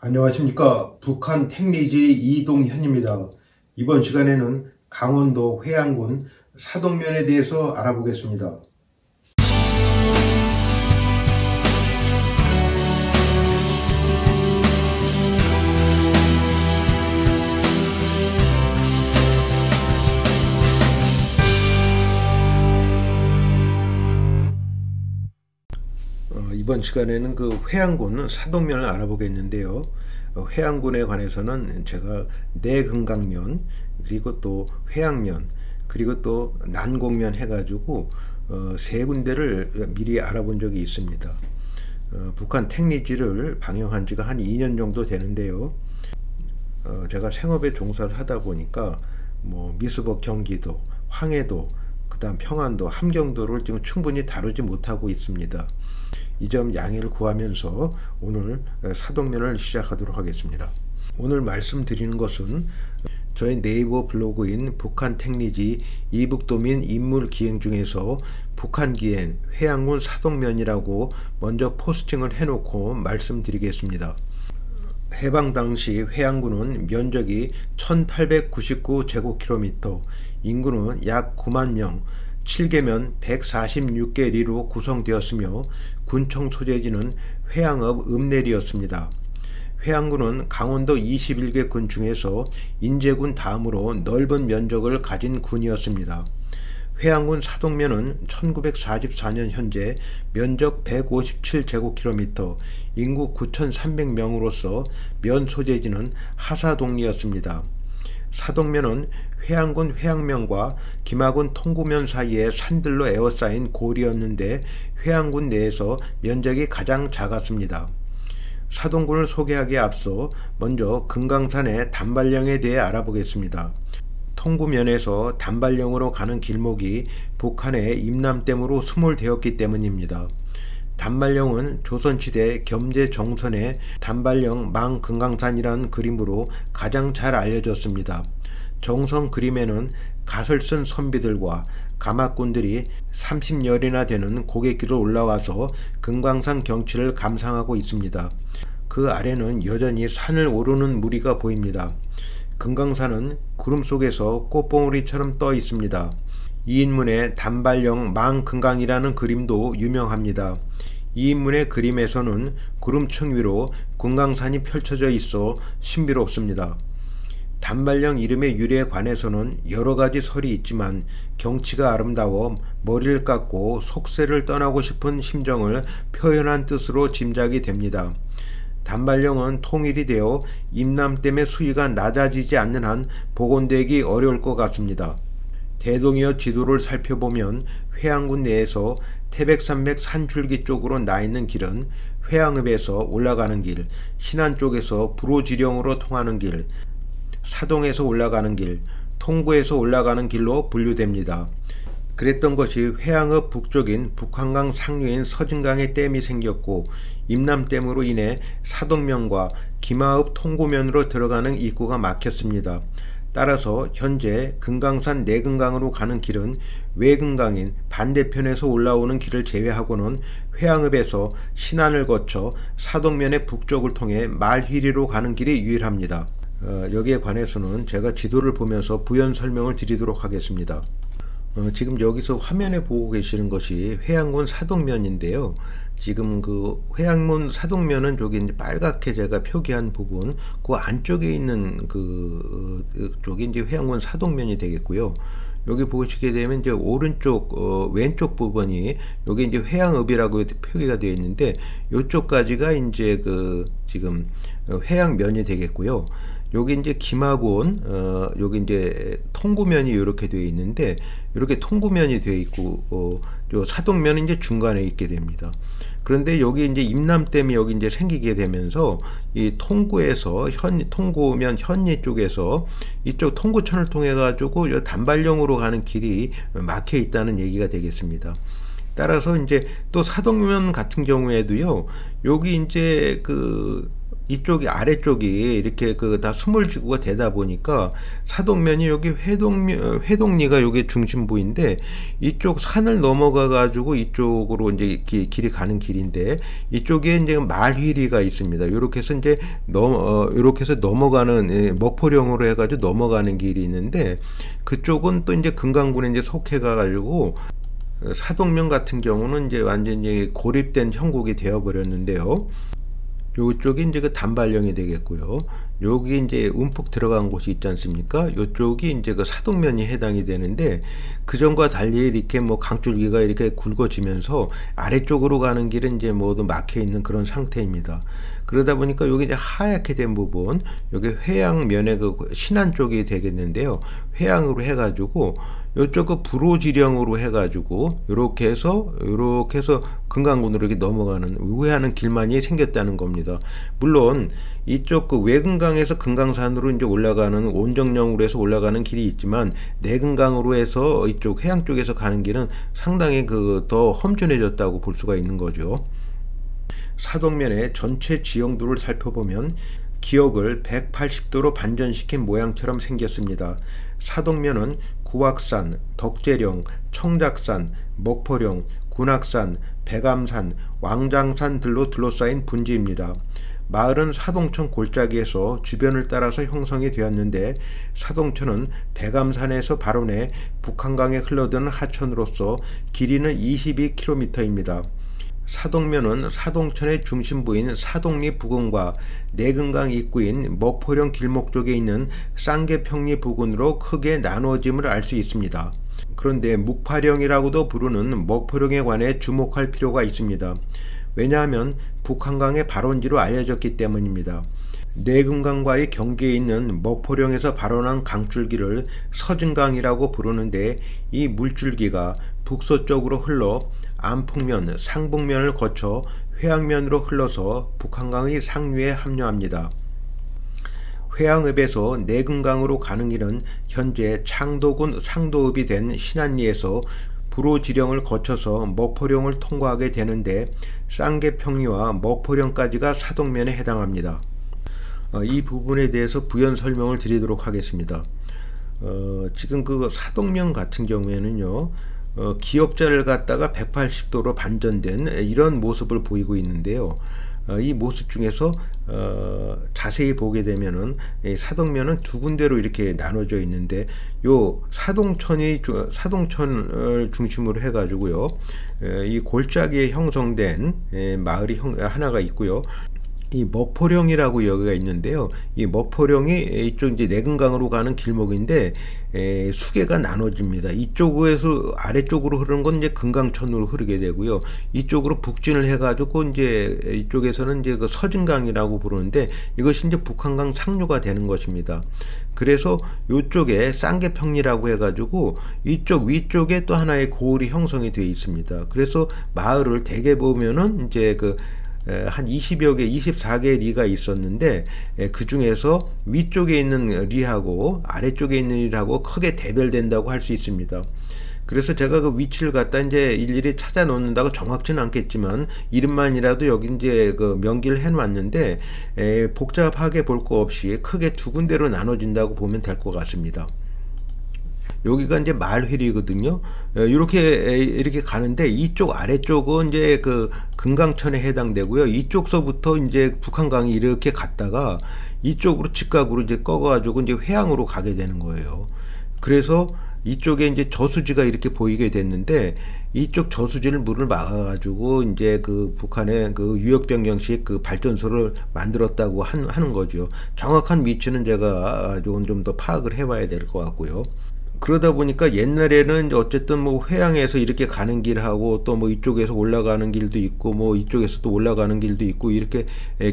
안녕하십니까. 북한 택리지 이동현입니다. 이번 시간에는 강원도 회양군 사동면에 대해서 알아보겠습니다. 이번 시간에는 그 회양군 사동면을 알아보겠는데요. 회양군에 관해서는 제가 내금강면, 그리고 또 회양면, 그리고 또 난곡면 해가지고 세 군데를 미리 알아본 적이 있습니다. 북한 택리지를 방영한 지가 한 2년 정도 되는데요. 제가 생업에 종사를 하다 보니까 미스벅 경기도, 황해도, 그 다음 평안도, 함경도를 지금 충분히 다루지 못하고 있습니다. 이 점 양해를 구하면서 오늘 사동면을 시작하도록 하겠습니다. 오늘 말씀드리는 것은 저희 네이버 블로그인 북한 택리지 이북도민 인물기행 중에서 북한기행 회양군 사동면이라고 먼저 포스팅을 해놓고 말씀드리겠습니다. 해방 당시 회양군은 면적이 1899제곱킬로미터, 인구는 약 9만 명, 7개면 146개 리로 구성되었으며 군청 소재지는 회양읍 읍내리였습니다. 회양군은 강원도 21개 군 중에서 인제군 다음으로 넓은 면적을 가진 군이었습니다. 회양군 사동면은 1944년 현재 면적 157제곱킬로미터, 인구 9,300명으로서 면 소재지는 하사동리였습니다. 사동면은 회양군 회양면과 김하군 통구면 사이에 산들로 에워싸인 골이었는데 회양군 내에서 면적이 가장 작았습니다. 사동군을 소개하기에 앞서 먼저 금강산의 단발령에 대해 알아보겠습니다. 통구면에서 단발령으로 가는 길목이 북한의 임남댐으로 수몰되었기 때문입니다. 단발령은 조선시대 겸재 정선의 단발령 망금강산이라는 그림으로 가장 잘 알려졌습니다. 정선 그림에는 갓을 쓴 선비들과 가마꾼들이 30여리나 되는 고갯길을 올라와서 금강산 경치를 감상하고 있습니다. 그 아래는 여전히 산을 오르는 무리가 보입니다. 금강산은 구름 속에서 꽃봉오리처럼 떠 있습니다. 이인문의 단발령 망금강이라는 그림도 유명합니다. 이인문의 그림에서는 구름층 위로 금강산이 펼쳐져 있어 신비롭습니다. 단발령 이름의 유래에 관해서는 여러가지 설이 있지만 경치가 아름다워 머리를 깎고 속세를 떠나고 싶은 심정을 표현한 뜻으로 짐작이 됩니다. 단발령은 통일이 되어 임남댐의 수위가 낮아지지 않는 한 복원되기 어려울 것 같습니다. 대동여 지도를 살펴보면 회양군 내에서 태백산맥 산줄기 쪽으로 나 있는 길은 회양읍에서 올라가는 길, 신안 쪽에서 부로지령으로 통하는 길, 사동에서 올라가는 길, 통구에서 올라가는 길로 분류됩니다. 그랬던 것이 회양읍 북쪽인 북한강 상류인 서진강에 댐이 생겼고 임남댐으로 인해 사동면과 김하읍 통구면으로 들어가는 입구가 막혔습니다. 따라서 현재 금강산 내금강으로 가는 길은 외금강인 반대편에서 올라오는 길을 제외하고는 회양읍에서 신안을 거쳐 사동면의 북쪽을 통해 말휘리로 가는 길이 유일합니다. 여기에 관해서는 제가 지도를 보면서 부연 설명을 드리도록 하겠습니다. 지금 여기서 화면에 보고 계시는 것이 회양군 사동면인데요. 지금 그 회양군 사동면은 저기 이제 빨갛게 제가 표기한 부분, 그 안쪽에 있는 쪽이 이제 회양군 사동면이 되겠고요. 여기 보시게 되면 이제 오른쪽 왼쪽 부분이 여기 이제 회양읍이라고 표기가 되어 있는데 이쪽까지가 이제 지금 회양면이 되겠고요. 여기 이제 김하군, 여기 이제 통구면이 이렇게 되어 있는데, 이렇게 통구면이 되어 있고, 요 사동면은 이제 중간에 있게 됩니다. 그런데 여기 이제 임남댐이 여기 이제 생기게 되면서, 이 통구에서, 통구면 현리 쪽에서 이쪽 통구천을 통해 가지고 요 단발령으로 가는 길이 막혀 있다는 얘기가 되겠습니다. 따라서 이제 또 사동면 같은 경우에도요, 여기 이제 이쪽이 아래쪽이 이렇게 그 다 수몰지구가 되다 보니까 사동면이 여기 회동리가 여기 중심부인데 이쪽 산을 넘어가 가지고 이쪽으로 이제 길이 가는 길인데 이쪽에 이제 말휘리가 있습니다. 요렇게 해서 이제 요렇게 해서 넘어가는 먹포령으로 해가지고 넘어가는 길이 있는데 그쪽은 또 이제 금강군에 이제 속해 가지고 사동면 같은 경우는 이제 완전히 고립된 형국이 되어 버렸는데요. 요쪽이 이제 그 단발령이 되겠고요. 여기 이제 움푹 들어간 곳이 있지 않습니까? 요쪽이 이제 그 사동면이 해당이 되는데 그전과 달리 이렇게 뭐 강줄기가 이렇게 굵어지면서 아래쪽으로 가는 길은 이제 모두 막혀 있는 그런 상태입니다. 그러다 보니까 여기 이제 하얗게 된 부분, 여기 회양면의 그 신안 쪽이 되겠는데요. 회양으로 해가지고 요쪽 그 불호지령으로 해가지고 요렇게 해서 금강군으로 이렇게 넘어가는 우회하는 길만이 생겼다는 겁니다. 물론 이쪽 그 외금강에서 금강산으로 이제 올라가는 온정령으로 해서 올라가는 길이 있지만 내금강으로 해서 이쪽 해양 쪽에서 가는 길은 상당히 그 더 험준해졌다고 볼 수가 있는 거죠. 사동면의 전체 지형도를 살펴보면 기역을 180도로 반전시킨 모양처럼 생겼습니다. 사동면은 구악산, 덕재령, 청작산, 먹포령, 군악산, 백암산, 왕장산들로 둘러싸인 분지입니다. 마을은 사동천 골짜기에서 주변을 따라서 형성이 되었는데 사동천은 백암산에서 발원해 북한강에 흘러드는 하천으로서 길이는 22km입니다. 사동면은 사동천의 중심부인 사동리 부근과 내금강 입구인 먹포령 길목 쪽에 있는 쌍계평리 부근으로 크게 나누어짐을 알 수 있습니다. 그런데 묵파령이라고도 부르는 먹포령에 관해 주목할 필요가 있습니다. 왜냐하면 북한강의 발원지로 알려졌기 때문입니다. 내금강과의 경계에 있는 먹포령에서 발원한 강줄기를 서진강이라고 부르는데 이 물줄기가 북서쪽으로 흘러 안풍면, 상북면을 거쳐 회양면으로 흘러서 북한강의 상류에 합류합니다. 회양읍에서 내금강으로 가는 길은 현재 창도군 상도읍이 된 신안리에서 불호지령을 거쳐서 먹포령을 통과하게 되는데 쌍계평리와 먹포령까지가 사동면에 해당합니다. 이 부분에 대해서 부연 설명을 드리도록 하겠습니다. 지금 그 사동면 같은 경우에는요. 기역자를 갖다가 180도로 반전된 이런 모습을 보이고 있는데요. 이 모습 중에서 자세히 보게 되면은 사동면은 두 군데로 이렇게 나눠져 있는데 요 사동천을 중심으로 해가지고요. 이 골짜기에 형성된 마을이 하나가 있고요. 이 먹포령이라고 여기가 있는데요. 이 먹포령이 이쪽 이제 내금강으로 가는 길목인데 수계가 나눠집니다. 이쪽에서 아래쪽으로 흐르는 건 이제 금강천으로 흐르게 되고요. 이쪽으로 북진을 해가지고 이제 이쪽에서는 이제 그 서진강이라고 부르는데 이것이 이제 북한강 상류가 되는 것입니다. 그래서 이쪽에 쌍계평리라고 해가지고 이쪽 위쪽에 또 하나의 고을이 형성이 되어 있습니다. 그래서 마을을 대개 보면은 이제 한 20여 개, 24개의 리가 있었는데 그 중에서 위쪽에 있는 리하고 아래쪽에 있는 리하고 크게 대별된다고 할 수 있습니다. 그래서 제가 그 위치를 갖다 이제 일일이 찾아 놓는다고 정확치는 않겠지만 이름만이라도 여기 이제 그 명기를 해 놨는데 복잡하게 볼 거 없이 크게 두 군데로 나눠진다고 보면 될 것 같습니다. 여기가 이제 말회리거든요. 이렇게 가는데 이쪽 아래쪽은 이제 그 금강천에 해당되고요. 이쪽서부터 이제 북한강이 이렇게 갔다가 이쪽으로 직각으로 이제 꺼가지고 이제 회양으로 가게 되는 거예요. 그래서 이쪽에 이제 저수지가 이렇게 보이게 됐는데 이쪽 저수지를 물을 막아가지고 이제 그 북한의 그 유역변경식 그 발전소를 만들었다고 하는 거죠. 정확한 위치는 제가 좀 더 파악을 해봐야 될 것 같고요. 그러다 보니까 옛날에는 어쨌든 뭐 회양에서 이렇게 가는 길하고 또 뭐 이쪽에서 올라가는 길도 있고 뭐 이쪽에서 또 올라가는 길도 있고 이렇게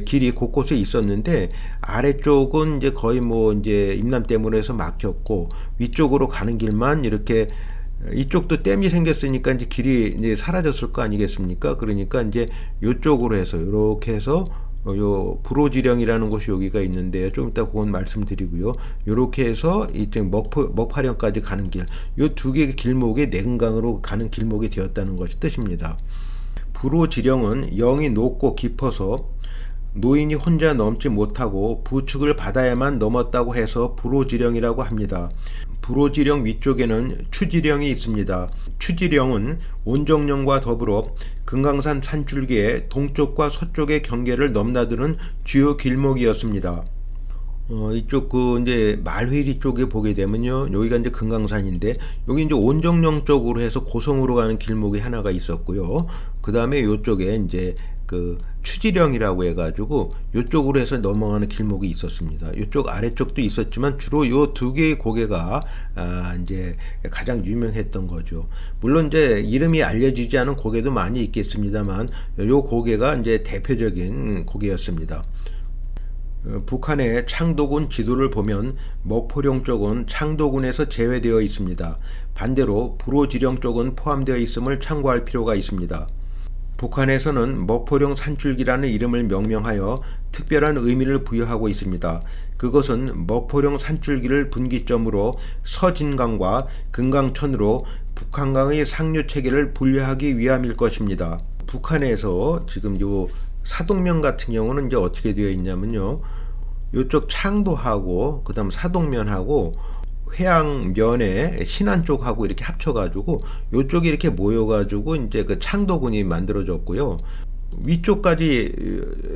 길이 곳곳에 있었는데 아래쪽은 이제 거의 뭐 이제 임남대문에서 막혔고 위쪽으로 가는 길만 이렇게 이쪽도 댐이 생겼으니까 이제 길이 이제 사라졌을 거 아니겠습니까? 그러니까 이제 이쪽으로 해서 이렇게 해서 요 불호지령이라는 곳이 여기가 있는데요. 좀 이따 그건 말씀드리고요. 요렇게 해서 이쪽 먹파령까지 가는 길, 요 두 개의 길목이 내금강으로 가는 길목이 되었다는 것이 뜻입니다. 불호지령은 영이 높고 깊어서 노인이 혼자 넘지 못하고 부축을 받아야만 넘었다고 해서 불호지령이라고 합니다. 불호지령 위쪽에는 추지령이 있습니다. 추지령은 온정령과 더불어 금강산 산줄기의 동쪽과 서쪽의 경계를 넘나드는 주요 길목이었습니다. 이쪽 이제 말회리 쪽에 보게 되면요, 여기가 이제 금강산인데 여기 이제 온정령 쪽으로 해서 고성으로 가는 길목이 하나가 있었고요. 그 다음에 이쪽에 이제 그 추지령이라고 해가지고 이쪽으로 해서 넘어가는 길목이 있었습니다. 이쪽 아래쪽도 있었지만 주로 요 두 개의 고개가 이제 가장 유명했던 거죠. 물론 이제 이름이 알려지지 않은 고개도 많이 있겠습니다만 요 고개가 이제 대표적인 고개였습니다. 북한의 창도군 지도를 보면 먹포령 쪽은 창도군에서 제외되어 있습니다. 반대로 불호지령 쪽은 포함되어 있음을 참고할 필요가 있습니다. 북한에서는 먹포령 산줄기라는 이름을 명명하여 특별한 의미를 부여하고 있습니다. 그것은 먹포령 산줄기를 분기점으로 서진강과 금강천으로 북한강의 상류 체계를 분류하기 위함일 것입니다. 북한에서 지금 요 사동면 같은 경우는 이제 어떻게 되어 있냐면요, 요쪽 창도하고 그 다음 사동면하고 회양면에 신안 쪽하고 이렇게 합쳐가지고 요쪽이 이렇게 모여가지고 이제 그 창도군이 만들어졌고요. 위쪽까지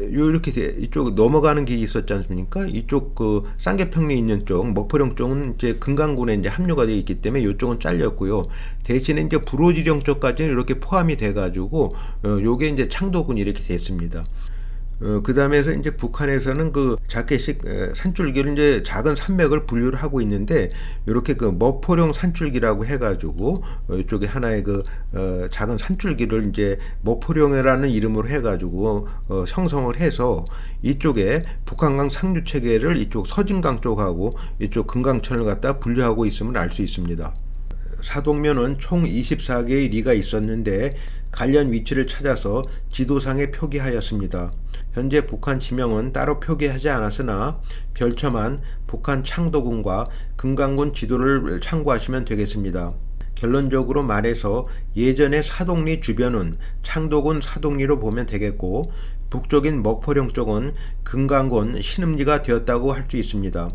이렇게 이쪽 넘어가는 길이 있었지 않습니까? 이쪽 그 쌍계평리 있는 쪽 먹포령 쪽은 이제 금강군에 이제 합류가 되어 있기 때문에 이쪽은 잘렸고요. 대신에 이제 불호지령 쪽까지는 이렇게 포함이 돼가지고 요게 이제 창도군이 이렇게 됐습니다. 그 다음에서 이제 북한에서는 그 작게씩 산줄기를 이제 작은 산맥을 분류를 하고 있는데, 이렇게 그 먹포령 산줄기라고 해가지고 이쪽에 하나의 그 작은 산줄기를 이제 먹포령이라는 이름으로 해가지고 형성을 해서 이쪽에 북한강 상류 체계를 이쪽 서진강 쪽하고 이쪽 금강천을 갖다 분류하고 있음을 알 수 있습니다. 사동면은 총 24개의 리가 있었는데 관련 위치를 찾아서 지도상에 표기하였습니다. 현재 북한 지명은 따로 표기하지 않았으나 별첨한 북한 창도군과 금강군 지도를 참고하시면 되겠습니다. 결론적으로 말해서 예전의 사동리 주변은 창도군 사동리로 보면 되겠고, 북쪽인 먹포령 쪽은 금강군 신음리가 되었다고 할 수 있습니다.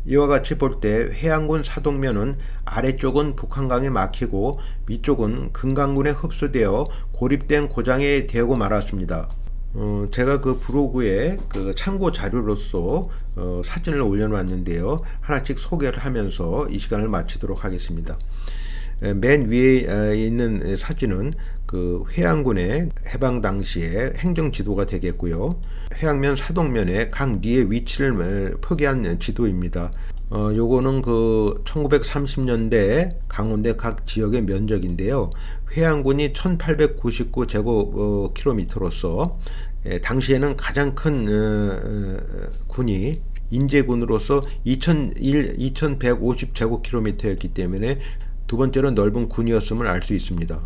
이와 같이 볼 때 해안군 사동면은 아래쪽은 북한강에 막히고 위쪽은 금강군에 흡수되어 고립된 고장에 되고 말았습니다. 제가 그 브로그에 그 참고 자료로서 사진을 올려놨는데요, 하나씩 소개를 하면서 이 시간을 마치도록 하겠습니다. 맨 위에 있는 사진은 그 회양군의 해방 당시의 행정 지도가 되겠고요. 해양면 사동면의 각 리의 위치를 표기한 지도입니다. 요거는 그 1930년대 강원대 각 지역의 면적인데요. 회양군이 1899제곱킬로미터로서 당시에는 가장 큰 군이 인제군으로서 2150제곱킬로미터였기 때문에 두 번째로 넓은 군이었음을 알 수 있습니다.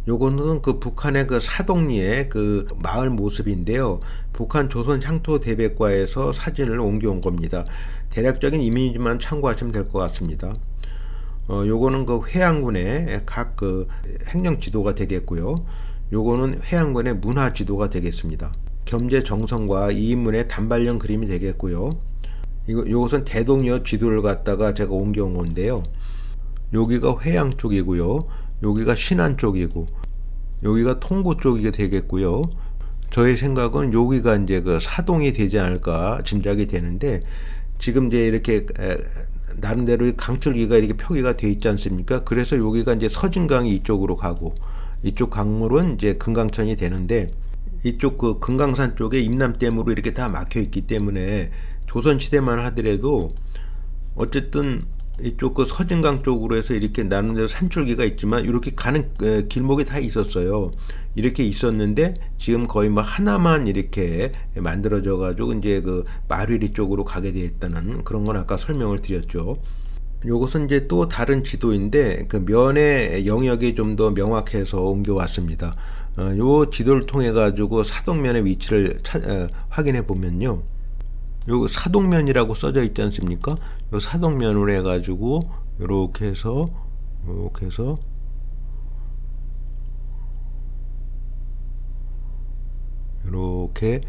요거는 그 북한의 그 사동리의 그 마을 모습인데요. 북한 조선향토대백과에서 사진을 옮겨온 겁니다. 대략적인 이미지만 참고하시면 될 것 같습니다. 요거는 그 회양군의 각 그 행정 지도가 되겠고요. 요거는 회양군의 문화 지도가 되겠습니다. 겸재 정성과 이인문의 단발령 그림이 되겠고요. 요것은 대동여 지도를 갖다가 제가 옮겨온 건데요. 여기가 회양 쪽이고요. 여기가 신안 쪽이고 여기가 통고 쪽이 되겠고요. 저의 생각은 여기가 이제 그 사동이 되지 않을까 짐작이 되는데, 지금 이제 이렇게 나름대로 강줄기가 이렇게 표기가 돼 있지 않습니까? 그래서 여기가 이제 서진강이 이쪽으로 가고 이쪽 강물은 이제 금강천이 되는데, 이쪽 그 금강산 쪽에 임남댐으로 이렇게 다 막혀 있기 때문에 조선시대만 하더라도 어쨌든 이쪽 그 서진강 쪽으로 해서 이렇게 나름대로 산줄기가 있지만 이렇게 가는 길목이 다 있었어요. 이렇게 있었는데 지금 거의 뭐 하나만 이렇게 만들어져 가지고 이제 그 말회리 쪽으로 가게 되었다는 그런 건 아까 설명을 드렸죠. 요것은 이제 또 다른 지도인데 그 면의 영역이 좀 더 명확해서 옮겨왔습니다. 요 지도를 통해 가지고 사동면의 위치를 확인해 보면요, 요 사동면이라고 써져 있지 않습니까? 요 사동면으로 해가지고 요렇게 해서 이렇게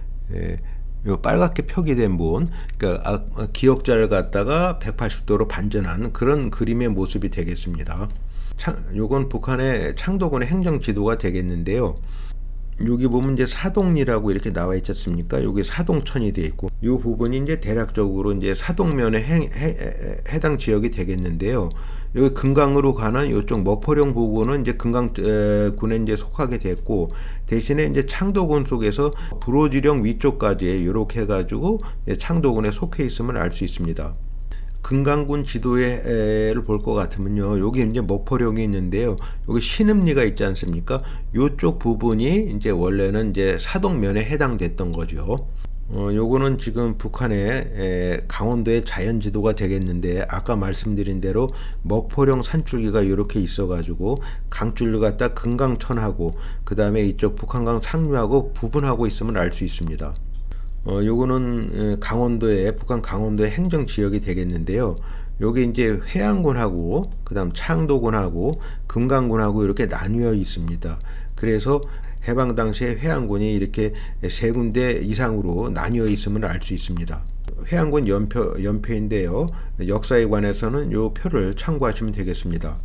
요 빨갛게 표기된 분, 그러니까 기역자를 갖다가 180도로 반전한 그런 그림의 모습이 되겠습니다. 요건 북한의 창도군의 행정 지도가 되겠는데요. 여기 보면 이제 사동리라고 이렇게 나와 있지 않습니까? 여기 사동천이 되어 있고, 이 부분이 이제 대략적으로 이제 사동면에 해당 지역이 되겠는데요. 여기 금강으로 가는 이쪽 먹포령 부분은 이제 금강군에 이제 속하게 됐고, 대신에 이제 창도군 속에서 불호지령 위쪽까지 이렇게 해가지고 창도군에 속해 있음을 알 수 있습니다. 금강군 지도를 볼 것 같으면요, 여기 이제 먹포령이 있는데요, 여기 신음리가 있지 않습니까? 이쪽 부분이 이제 원래는 이제 사동면에 해당됐던 거죠. 요거는 지금 북한의 강원도의 자연 지도가 되겠는데, 아까 말씀드린 대로 먹포령 산줄기가 이렇게 있어가지고 강줄을 갖다 금강천하고 그 다음에 이쪽 북한강 상류하고 부분하고 있음을 알 수 있습니다. 요거는 북한 강원도의 행정 지역이 되겠는데요. 요게 이제 회양군하고 그다음 창도군하고 금강군하고 이렇게 나뉘어 있습니다. 그래서 해방 당시에 회양군이 이렇게 세 군데 이상으로 나뉘어 있음을 알 수 있습니다. 회양군 연표인데요. 역사에 관해서는 요 표를 참고하시면 되겠습니다.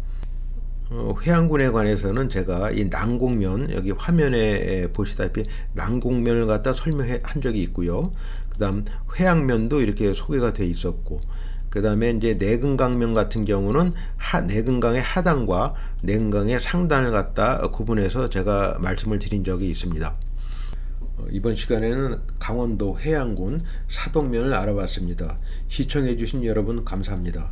회양군에 관해서는 제가 이 난곡면, 여기 화면에 보시다시피 난곡면을 갖다 설명한 적이 있고요. 그 다음 회양면도 이렇게 소개가 돼 있었고, 그 다음에 이제 내근강면 같은 경우는 내근강의 하단과 내근강의 상단을 갖다 구분해서 제가 말씀을 드린 적이 있습니다. 이번 시간에는 강원도 회양군 사동면을 알아봤습니다. 시청해 주신 여러분 감사합니다.